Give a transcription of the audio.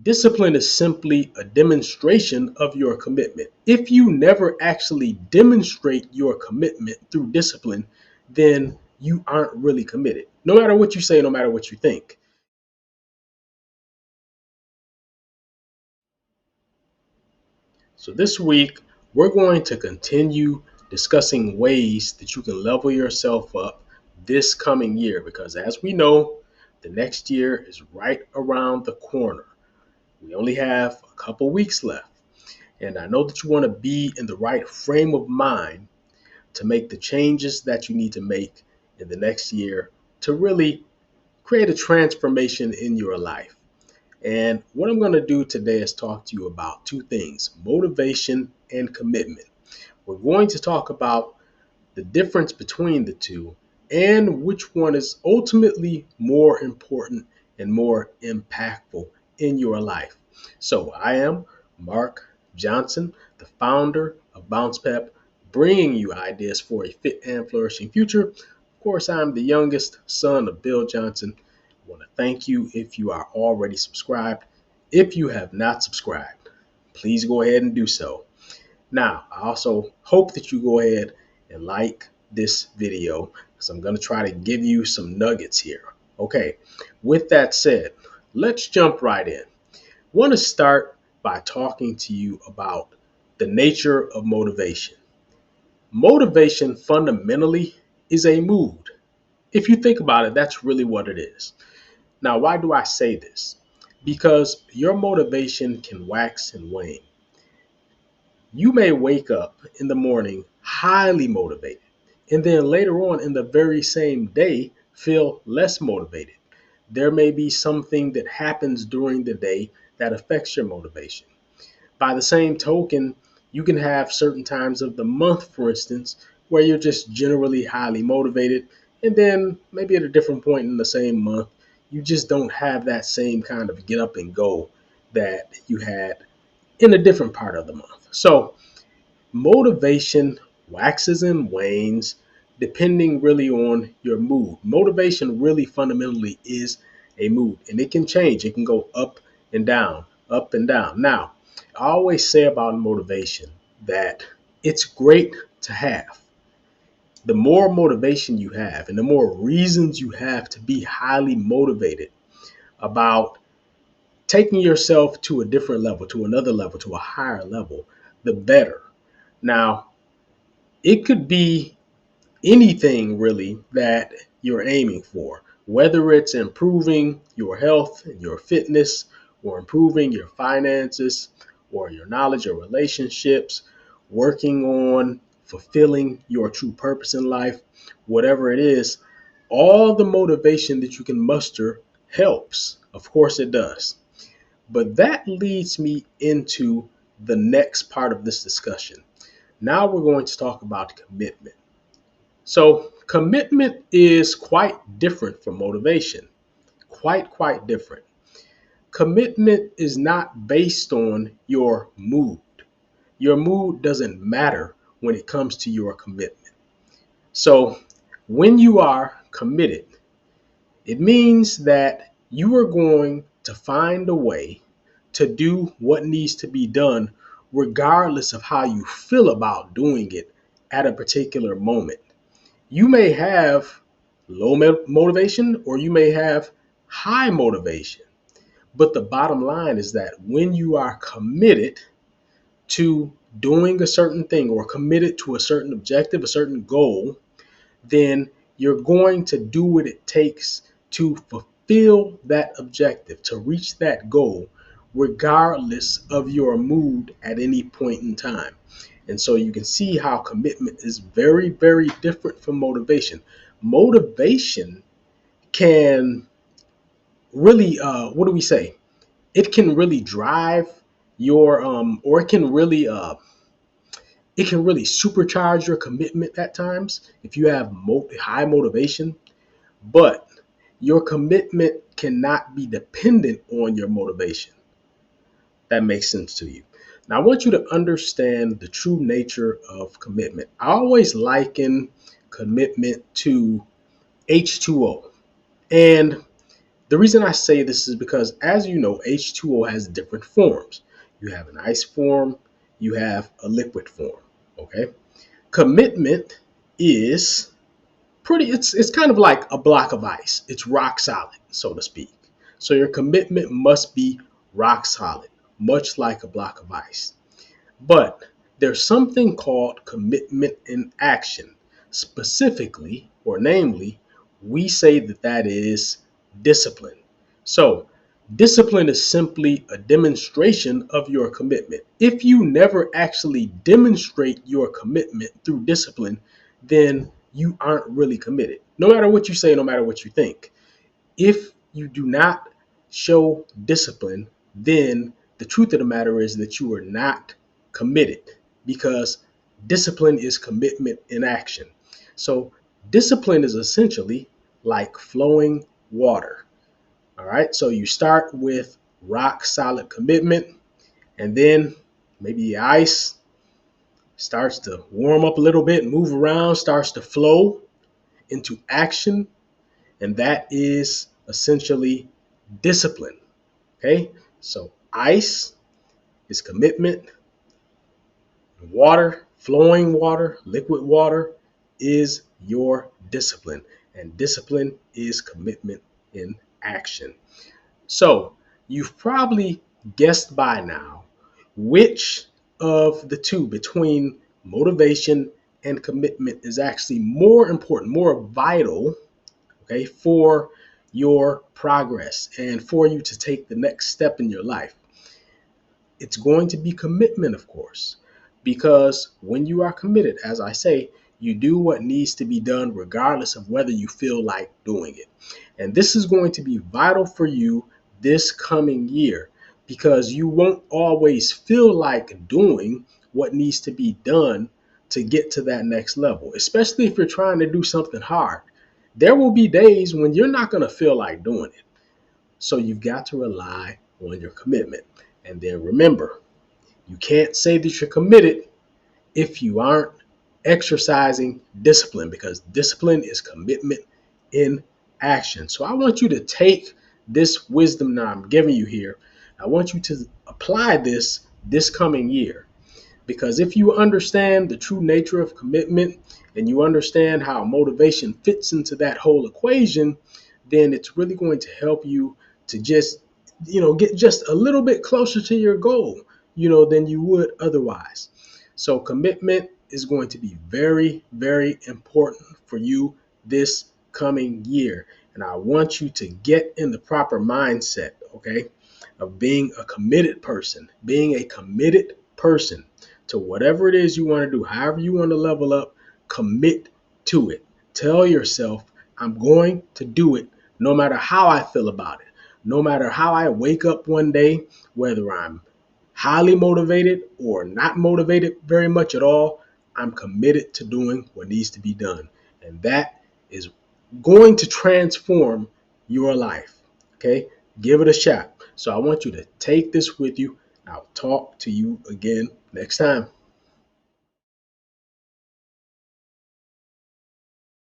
Discipline is simply a demonstration of your commitment. If you never actually demonstrate your commitment through discipline, then you aren't really committed. No matter what you say, no matter what you think. So this week, we're going to continue discussing ways that you can level yourself up this coming year because as we know, the next year is right around the corner. We only have a couple weeks left. And I know that you want to be in the right frame of mind to make the changes that you need to make in the next year to really create a transformation in your life. And what I'm going to do today is talk to you about two things: motivation and commitment. We're going to talk about the difference between the two and which one is ultimately more important and more impactful in your life. So I am Mark Johnson, the founder of Bounce Pep, bringing you ideas for a fit and flourishing future. Of course, I'm the youngest son of Bill Johnson. I want to thank you if you are already subscribed. If you have not subscribed, please go ahead and do so. Now, I also hope that you go ahead and like this video because I'm going to try to give you some nuggets here. Okay, with that said, let's jump right in. I want to start by talking to you about the nature of motivation. Motivation fundamentally is a mood. If you think about it, that's really what it is. Now, why do I say this? Because your motivation can wax and wane. You may wake up in the morning highly motivated, and then later on in the very same day feel less motivated. There may be something that happens during the day that affects your motivation. By the same token, you can have certain times of the month, for instance, where you're just generally highly motivated, and then maybe at a different point in the same month, you just don't have that same kind of get up and go that you had in a different part of the month. So motivation waxes and wanes depending really on your mood. Motivation really fundamentally is a mood and it can change. It can go up and down, up and down. Now, I always say about motivation that it's great to have. The more motivation you have and the more reasons you have to be highly motivated about taking yourself to a different level, to another level, to a higher level, the better. Now, it could be anything really that you're aiming for, whether it's improving your health and your fitness, or improving your finances, or your knowledge or relationships, working on fulfilling your true purpose in life, whatever it is, all the motivation that you can muster helps. Of course, it does. But that leads me into the next part of this discussion. Now we're going to talk about commitment. So commitment is quite different from motivation. Quite different. Commitment is not based on your mood. Your mood doesn't matter when it comes to your commitment. So when you are committed, it means that you are going to find a way to do what needs to be done, regardless of how you feel about doing it at a particular moment. You may have low motivation or you may have high motivation. But the bottom line is that when you are committed to doing a certain thing or committed to a certain objective, a certain goal, then you're going to do what it takes to fulfill that objective, to reach that goal, regardless of your mood at any point in time. And so you can see how commitment is very different from motivation. Motivation can really, what do we say? It can really drive your, or it can really supercharge your commitment at times if you have high motivation, but your commitment cannot be dependent on your motivation. That makes sense to you. Now, I want you to understand the true nature of commitment. I always liken commitment to H2O. And The reason I say this is because, as you know, H2O has different forms. You have an ice form, you have a liquid form. Okay. Commitment is it's kind of like a block of ice. It's rock solid, so to speak. So your commitment must be rock solid, much like a block of ice. But there's something called commitment in action. Specifically, or namely, we say that is discipline. So, discipline is simply a demonstration of your commitment. If you never actually demonstrate your commitment through discipline, then you aren't really committed. No matter what you say, no matter what you think. If you do not show discipline, then the truth of the matter is that you are not committed, because discipline is commitment in action. So discipline is essentially like flowing water. All right. So you start with rock solid commitment, and then maybe the ice starts to warm up a little bit, move around, starts to flow into action. And that is essentially discipline. Okay. So ice is commitment. Water, flowing water, liquid water is your discipline. And discipline is commitment in action. So you've probably guessed by now which of the two between motivation and commitment is actually more important, more vital, okay, for your progress and for you to take the next step in your life. It's going to be commitment, of course, because when you are committed, as I say, you do what needs to be done regardless of whether you feel like doing it. And this is going to be vital for you this coming year, because you won't always feel like doing what needs to be done to get to that next level, especially if you're trying to do something hard. There will be days when you're not going to feel like doing it. So you've got to rely on your commitment. And then remember, you can't say that you're committed if you aren't exercising discipline, because discipline is commitment in action. So I want you to take this wisdom that I'm giving you here. I want you to apply this coming year. Because if you understand the true nature of commitment and you understand how motivation fits into that whole equation, then it's really going to help you to just, get just a little bit closer to your goal, than you would otherwise. So commitment is going to be very, very important for you this coming year. And I want you to get in the proper mindset, okay, of being a committed person, to whatever it is you want to do, however you want to level up, commit to it. Tell yourself, I'm going to do it no matter how I feel about it. No matter how I wake up one day, whether I'm highly motivated or not motivated very much at all, I'm committed to doing what needs to be done. And that is going to transform your life. Okay? Give it a shot. So I want you to take this with you. I'll talk to you again next time.